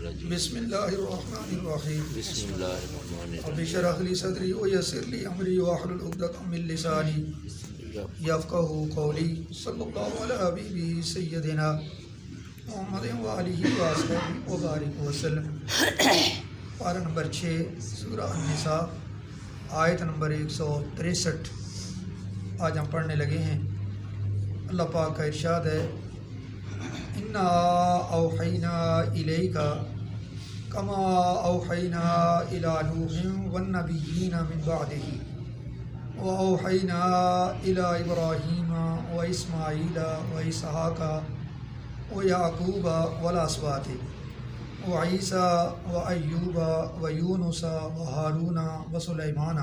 الرجیم بسم اللہ الرحمن الرحیم بسم اللہ الرحمن رب الرحیم اشرح لی صدری ویسر لی امری واحلل عقدۃ من لسانی یفقہوا قولی صلی اللہ علی حبیبہ سیدنا محمد وآلہ وصحبہ وبارک وسلم۔ پارہ نمبر 6 سورہ النساء آیت نمبر 163 آج ہم پڑھنے لگے ہیں۔ اللہ پاک کا ارشاد ہے اِنَّا أَوْحَيْنَا إِلَيْكَ كَمَا أَوْحَيْنَا إِلَى نُوحٍ وَالنَّبِيِّينَ مِن بَعْدِهِ وَأَوْحَيْنَا إِلَى إِبْرَاهِيمَ وَإِسْمَاعِيلَ وَإِسْحَاقَ وَيَعْقُوبَ وَالْأَسْبَاطِ وَعِيسَى وَأَيُّوبَ وَيُونُسَ وَهَارُونَ وَسُلَيْمَانَ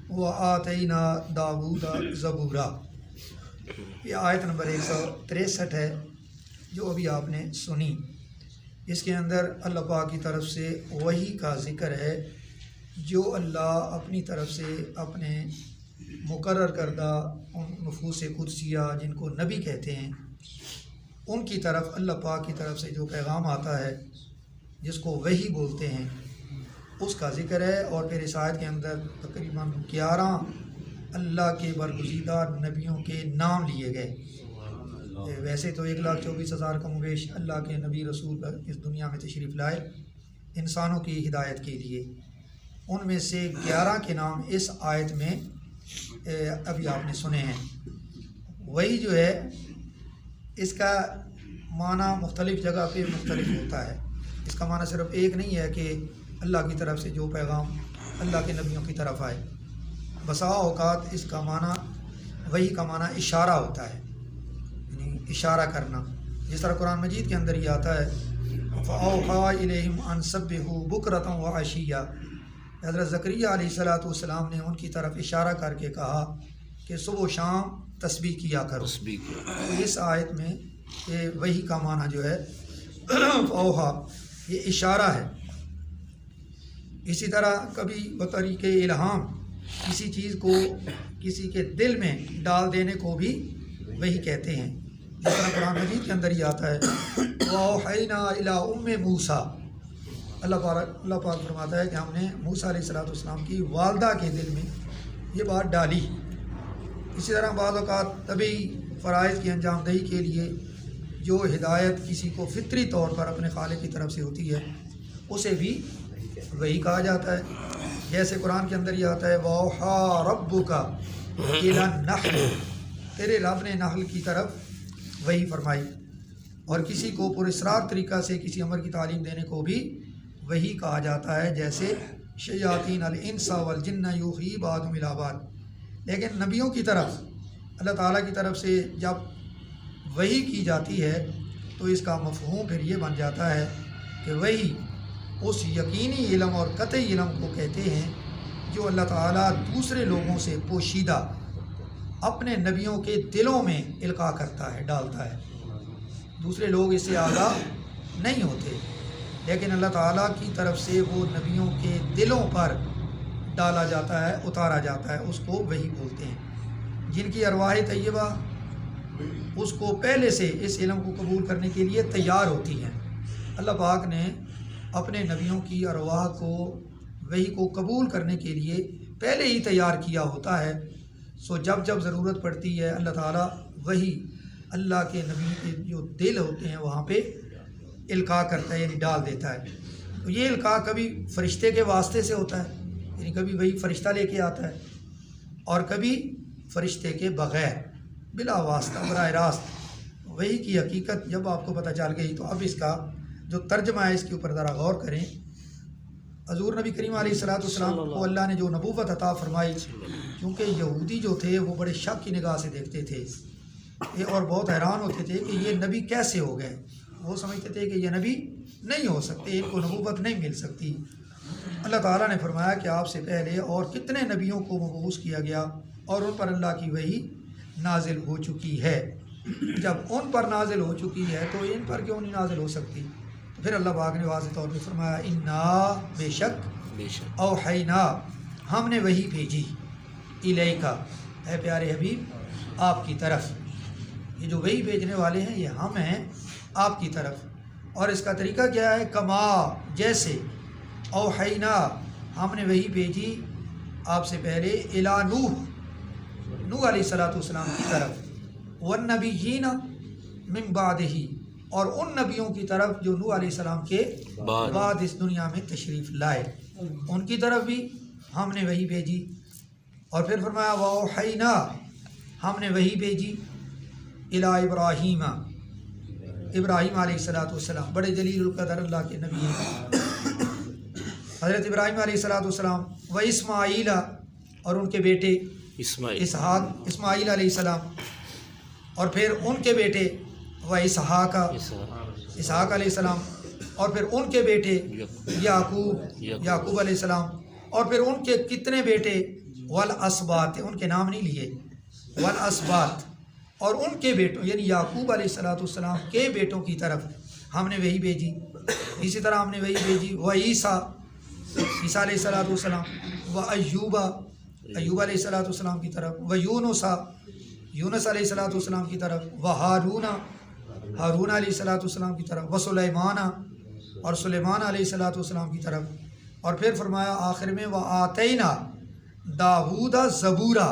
وَآتَيْنَا دَاوُودَ زَبُورًا۔ یہ آیت نمبر 163 ہے جو ابھی آپ نے سنی۔ اس کے اندر اللہ پاک کی طرف سے وحی کا ذکر ہے جو اللہ اپنی طرف سے اپنے مقرر کردہ ان نفوس قدسیہ جن کو نبی کہتے ہیں ان کی طرف اللہ پاک کی طرف سے جو پیغام آتا ہے جس کو وحی بولتے ہیں اس کا ذکر ہے۔ اور پھر اس آیت کے اندر تقریباً 11 اللہ کے برگزیدہ نبیوں کے نام لیے گئے۔ ویسے تو 1,24,000 کم و بیش اللہ کے نبی رسول اس دنیا میں تشریف لائے انسانوں کی ہدایت کے لیے، ان میں سے 11 کے نام اس آیت میں ابھی آپ نے سنے ہیں۔ وہی جو ہے اس کا معنی مختلف جگہ پہ مختلف ہوتا ہے۔ اس کا معنی صرف ایک نہیں ہے کہ اللہ کی طرف سے جو پیغام اللہ کے نبیوں کی طرف آئے۔ بسا اوقات اس کا معنی وہی کا معنی اشارہ ہوتا ہے، یعنی اشارہ کرنا، جس طرح قرآن مجید کے اندر یہ آتا ہے فَأَوْحَىٰ إِلَيْهِمْ أَن سَبِّحُوا بُكْرَةً وَعَشِيًّا۔ حضرت زکریا علیہ السلام نے ان کی طرف اشارہ کر کے کہا کہ صبح و شام تسبیح کیا کرو۔ تو اس آیت میں یہ وحی کا معنی جو ہے اوحا یہ اشارہ ہے۔ اسی طرح کبھی بطریق الہام کسی چیز کو کسی کے دل میں ڈال دینے کو بھی وحی کہتے ہیں، جس طرح قرآن مجید کے اندر ہی آتا ہے وَأَوْحَيْنَا إِلَىٰ أُمِّ مُوسَىٰ۔ اللہ پاک فرماتا ہے کہ ہم نے موسیٰ علیہ السلام کی والدہ کے دل میں یہ بات ڈالی۔ اسی طرح بعض اوقات طبی فرائض کی انجام دہی کے لیے جو ہدایت کسی کو فطری طور پر اپنے خالق کی طرف سے ہوتی ہے اسے بھی وحی کہا جاتا ہے۔ جیسے قرآن کے اندر یہ آتا ہے وَأَوْحَىٰ رَبُّكَ إِلَى النَّحْلِ، تیرے رب نے نحل کی طرف وحی فرمائی۔ اور کسی کو پراسرار طریقہ سے کسی امر کی تعلیم دینے کو بھی وحی کہا جاتا ہے، جیسے شیاطین الانس والجن یوحی بعضهم الی بعض۔ لیکن نبیوں کی طرف اللہ تعالیٰ کی طرف سے جب وحی کی جاتی ہے تو اس کا مفہوم پھر یہ بن جاتا ہے کہ وحی اس یقینی علم اور قطعی علم کو کہتے ہیں جو اللہ تعالیٰ دوسرے لوگوں سے پوشیدہ اپنے نبیوں کے دلوں میں القاء کرتا ہے، ڈالتا ہے۔ دوسرے لوگ اس سے آگاہ نہیں ہوتے، لیکن اللہ تعالیٰ کی طرف سے وہ نبیوں کے دلوں پر ڈالا جاتا ہے، اتارا جاتا ہے، اس کو وحی بولتے ہیں۔ جن کی ارواح طیبہ اس کو پہلے سے اس علم کو قبول کرنے کے لیے تیار ہوتی ہیں، اللہ پاک نے اپنے نبیوں کی ارواح کو وحی کو قبول کرنے کے لیے پہلے ہی تیار کیا ہوتا ہے۔ سو جب جب ضرورت پڑتی ہے اللہ تعالیٰ وحی اللہ کے نبی کے جو دل ہوتے ہیں وہاں پہ القاء کرتا ہے، یعنی ڈال دیتا ہے۔ تو یہ القاء کبھی فرشتے کے واسطے سے ہوتا ہے، یعنی کبھی وہی فرشتہ لے کے آتا ہے، اور کبھی فرشتے کے بغیر بلا واسطہ براہ راست۔ وحی کی حقیقت جب آپ کو پتہ چل گئی تو اب اس کا جو ترجمہ ہے اس کے اوپر ذرا غور کریں۔ حضور نبی کریم علیہ السلام کو اللہ نے جو نبوت عطا فرمائی، کیونکہ یہودی جو تھے وہ بڑے شک کی نگاہ سے دیکھتے تھے اور بہت حیران ہوتے تھے کہ یہ نبی کیسے ہو گئے۔ وہ سمجھتے تھے کہ یہ نبی نہیں ہو سکتے، ان کو نبوت نہیں مل سکتی۔ اللہ تعالیٰ نے فرمایا کہ آپ سے پہلے اور کتنے نبیوں کو مبعوث کیا گیا اور ان پر اللہ کی وحی نازل ہو چکی ہے۔ جب ان پر نازل ہو چکی ہے تو ان پر کیوں نہیں نازل ہو سکتی؟ تو پھر اللہ پاک نے واضح طور پہ فرمایا انا بے شک اوحینا ہم نے وحی بھیجی الیکا اے پیارے حبیب آپ کی طرف۔ یہ جو وحی بھیجنے والے ہیں یہ ہم ہیں آپ کی طرف۔ اور اس کا طریقہ کیا ہے؟ کما جیسے، اوحینا ہم نے وہی بھیجی آپ سے پہلے، الی نوح علیہ السلام کی طرف، والنبیین من بعدہ اور ان نبیوں کی طرف جو نوح علیہ السلام کے بعد اس دنیا میں تشریف لائے، ان کی طرف بھی ہم نے وہی بھیجی۔ اور پھر فرمایا وَأَوْحَيْنَا ہم نے وہی بھیجی الی ابراہیم، ابراہیم علیہ السلام بڑے جلیل القدر اللہ کے نبی ہیں، حضرت ابراہیم علیہ السلام، و اسماعیل اور ان کے بیٹے اسماعیل علیہ السلام، اور پھر ان کے بیٹے و اسحاق علیہ السلام، اور پھر ان کے بیٹے یعقوب علیہ السلام، اور پھر ان کے کتنے بیٹے، والاسباط ان کے نام نہیں لیے، والاسباط اور ان کے بیٹوں یعنی یعقوب علیہ السلام کے بیٹوں کی طرف ہم نے وہی بھیجی۔ اسی طرح ہم نے وہی بھیجی و عیسیٰ علیہ السلام، و ایوب علیہ السلام کی طرف، و یونس علیہ السلام کی طرف، و ہارون علیہ السلام کی طرف، و سلیمان اور سلیمان علیہ السلام کی طرف، اور پھر فرمایا آخر میں وآتینا داؤد زبورا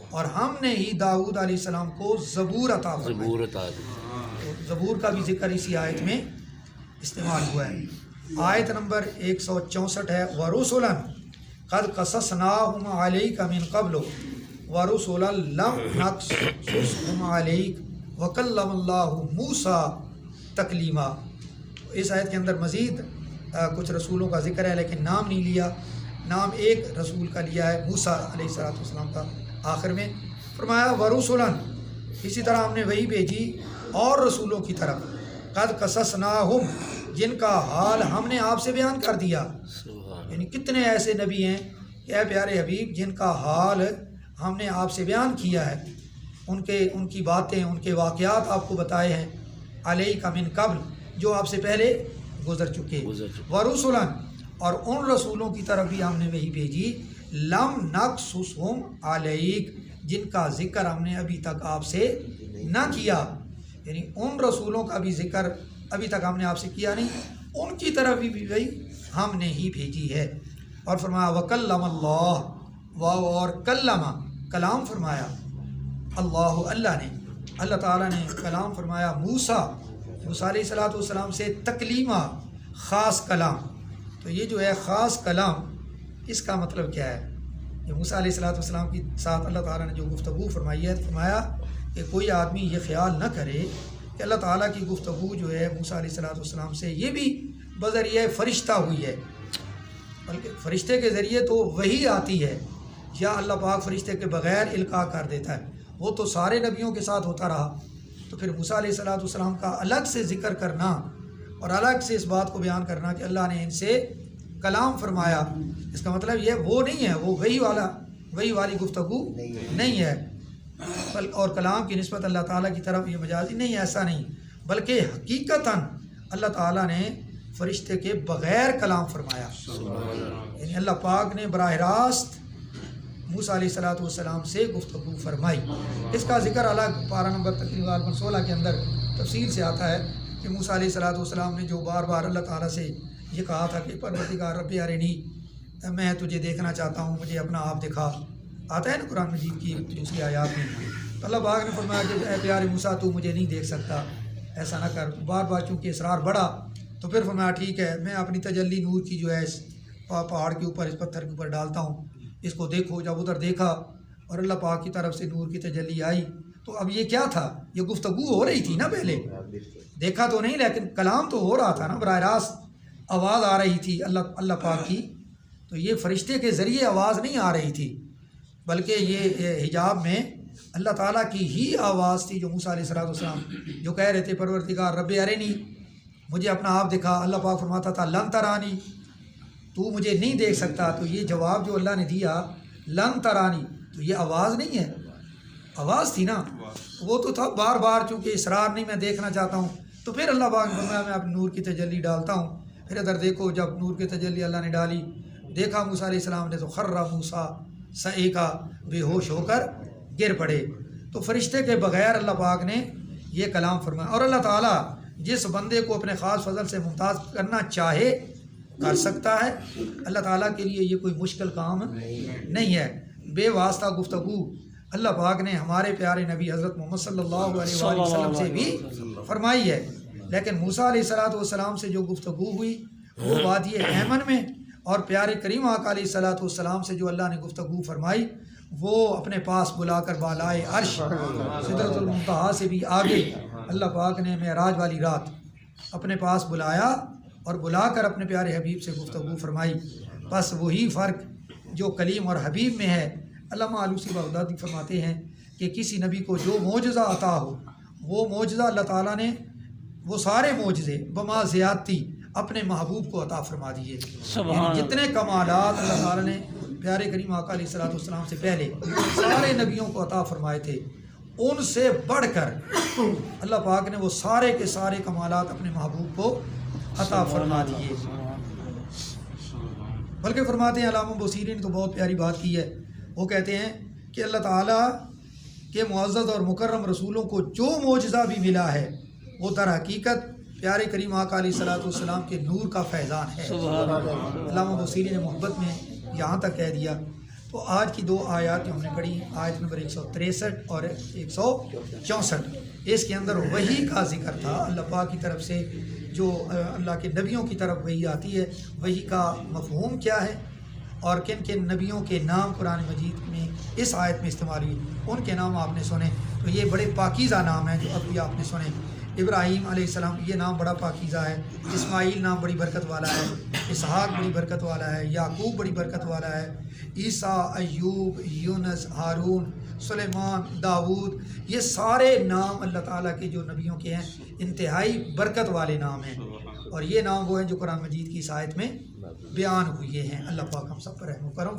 اور ہم نے ہی داؤد علیہ السلام کو زبور عطا فرمایا۔ زبور کا بھی ذکر اسی آیت میں استعمال ہوا ہے۔ آیت نمبر 164 ہے وَرُسُلًا قَدْ قَصَصْنَاهُمْ عَلَيْكَ مِنْ قَبْلُ وَرُسُلًا لَمْ نَقْصُصْهُمْ عَلَيْكَ وَكَلَّمَ اللَّهُ مُوسَىٰ تَكْلِيمًا۔ اس آیت کے اندر مزید کچھ رسولوں کا ذکر ہے لیکن نام نہیں لیا، نام ایک رسول کا لیا ہے موسیٰ علیہ السلام کا آخر میں۔ فرمایا وَرُسُلًا اسی طرح ہم نے وہی بھیجی اور رسولوں کی طرف، قَدْ قَصَصْنَاهُمْ جن کا حال ہم نے آپ سے بیان کر دیا، یعنی کتنے ایسے نبی ہیں کہ اے پیارے حبیب جن کا حال ہم نے آپ سے بیان کیا ہے، ان کی باتیں، ان کے واقعات آپ کو بتائے ہیں، علیک من قبل جو آپ سے پہلے گزر چکے، ورسلاً اور ان رسولوں کی طرف بھی ہم نے وہی بھیجی، لم نقصصہم علیک جن کا ذکر ہم نے ابھی تک آپ سے نہ کیا، یعنی ان رسولوں کا بھی ذکر ابھی تک ہم نے آپ سے کیا نہیں، ان کی طرف بھی وہی ہم نے ہی بھیجی ہے۔ اور فرمایا وکلم اللہ اور کلمہ کلام فرمایا اللہ نے، اللہ تعالیٰ نے کلام فرمایا موسیٰ علیہ السلام سے تکلیمہ خاص کلام۔ تو یہ جو ہے خاص کلام اس کا مطلب کیا ہے؟ کہ موسیٰ علیہ السلام کے ساتھ اللہ تعالیٰ نے جو گفتگو فرمائی ہے، فرمایا کہ کوئی آدمی یہ خیال نہ کرے کہ اللہ تعالیٰ کی گفتگو جو ہے موسیٰ علیہ السلام سے یہ بھی بذریعہ فرشتہ ہوئی ہے، بلکہ فرشتے کے ذریعے تو وہی آتی ہے، یا اللہ پاک فرشتے کے بغیر القاء کر دیتا ہے، وہ تو سارے نبیوں کے ساتھ ہوتا رہا۔ تو پھر موسیٰ علیہ السلام کا الگ سے ذکر کرنا اور الگ سے اس بات کو بیان کرنا کہ اللہ نے ان سے کلام فرمایا، اس کا مطلب یہ وہ نہیں ہے، وہ وہی والی گفتگو نہیں ہے، اور کلام کی نسبت اللہ تعالیٰ کی طرف یہ مجازی نہیں، ایسا نہیں، بلکہ حقیقتاً اللہ تعالیٰ نے فرشتے کے بغیر کلام فرمایا، یعنی اللہ پاک نے براہ راست موسیٰ علیہ السلام سے گفتگو فرمائی۔ اس کا ذکر الگ پارہ نمبر تقریباً 16 کے اندر تفصیل سے آتا ہے کہ موسیٰ علیہ السلام نے جو بار بار اللہ تعالیٰ سے یہ کہا تھا کہ پروردگار رب ارنی، میں تجھے دیکھنا چاہتا ہوں، مجھے اپنا آپ دکھا، آتا ہے نا قرآن مجید کی دوسری آیات میں، تو اللہ پاک نے فرمایا کہ اے پیارے موسیٰ تو مجھے نہیں دیکھ سکتا، ایسا نہ کر۔ بار بار چونکہ اصرار بڑھا تو پھر فرمایا ٹھیک ہے، میں اپنی تجلی نور کی جو ہے اس پہاڑ کے اوپر، اس پتھر کے اوپر ڈالتا ہوں، اس کو دیکھو۔ جب ادھر دیکھا اور اللہ پاک کی طرف سے نور کی تجلی آئی، تو اب یہ کیا تھا؟ یہ گفتگو ہو رہی تھی نا، پہلے دیکھا تو نہیں لیکن کلام تو ہو رہا تھا نا، براہ راست آواز آ رہی تھی اللہ پاک کی۔ تو یہ فرشتے کے ذریعے آواز نہیں آ رہی تھی، بلکہ یہ حجاب میں اللہ تعالیٰ کی ہی آواز تھی، جو موسیٰ علیہ السلام جو کہہ رہے تھے پروردگار رب ارنی، مجھے اپنا آپ دکھا۔ اللہ پاک فرماتا تھا لن ترانی، تو مجھے نہیں دیکھ سکتا۔ تو یہ جواب جو اللہ نے دیا لن ترانی، تو یہ آواز نہیں ہے، آواز تھی نا، وہ تو تھا بار بار چونکہ اصرار نہیں، میں دیکھنا چاہتا ہوں۔ تو پھر اللہ پاک نے فرمایا میں اپنے نور کی تجلی ڈالتا ہوں۔ پھر ادھر دیکھو، جب نور کی تجلی اللہ نے ڈالی، دیکھا موسیٰ علیہ السلام نے، تو خر موسیٰ صعقا، بے ہوش ہو کر گر پڑے۔ تو فرشتے کے بغیر اللہ پاک نے یہ کلام فرمایا، اور اللہ تعالیٰ جس بندے کو اپنے خاص فضل سے ممتاز کرنا چاہے کر سکتا ہے. اللہ تعالیٰ کے لیے یہ کوئی مشکل کام نہیں ہے. بے واسطہ گفتگو اللہ پاک نے ہمارے پیارے نبی حضرت محمد صلی اللہ علیہ وآلہ وسلم سے بھی فرمائی ہے. لیکن موسیٰ علیہ السلام سے جو گفتگو ہوئی وہ وادی ایمن میں، اور پیارے کریم آقا علیہ السلام سے جو اللہ نے گفتگو فرمائی وہ اپنے پاس بلا کر بالائے عرش سدرۃ المنتہا سے بھی آگے اللہ پاک نے معراج والی رات اپنے پاس بلایا اور بلا کر اپنے پیارے حبیب سے گفتگو فرمائی. بس وہی فرق جو کلیم اور حبیب میں ہے. علامہ آلوسی بغدادی فرماتے ہیں کہ کسی نبی کو جو معجزہ عطا ہو وہ معجزہ اللہ تعالیٰ نے وہ سارے معجزے بما زیادتی اپنے محبوب کو عطا فرما دیے. یعنی جتنے کمالات اللہ تعالیٰ نے پیارے کریم آقا علیہ السلام سے پہلے سارے نبیوں کو عطا فرمائے تھے، ان سے بڑھ کر اللہ پاک نے وہ سارے کے سارے کمالات اپنے محبوب کو عطا فرما دیے. بلکہ فرماتے ہیں علامہ بصیری نے تو بہت پیاری بات کی ہے. وہ کہتے ہیں کہ اللہ تعالیٰ کے معزز اور مکرم رسولوں کو جو معجزہ بھی ملا ہے وہ در حقیقت پیارے کریم آقا علیہ السلام کے نور کا فیضان ہے. علامہ بصیری نے محبت میں یہاں تک کہہ دیا. تو آج کی 2 آیات جو ہم نے پڑھی، آیت نمبر 163 اور 164، اس کے اندر وحی کا ذکر تھا. اللہ پاک کی طرف سے جو اللہ کے نبیوں کی طرف وحی آتی ہے، وحی کا مفہوم کیا ہے اور کن کن نبیوں کے نام قرآن مجید میں اس آیت میں استعمال ہوئی، ان کے نام آپ نے سنے. تو یہ بڑے پاکیزہ نام ہیں جو ابھی آپ نے سنے. ابراہیم علیہ السلام یہ نام بڑا پاکیزہ ہے. اسماعیل نام بڑی برکت والا ہے. اسحاق بڑی برکت والا ہے. یعقوب بڑی برکت والا ہے. عیسیٰ، ایوب، یونس، ہارون، سلیمان، داود، یہ سارے نام اللہ تعالیٰ کے جو نبیوں کے ہیں انتہائی برکت والے نام ہیں. اور یہ نام وہ ہیں جو قرآن مجید کی اس آیت میں بیان ہوئے ہیں. اللہ پاک ہم سب پر رحم و کرم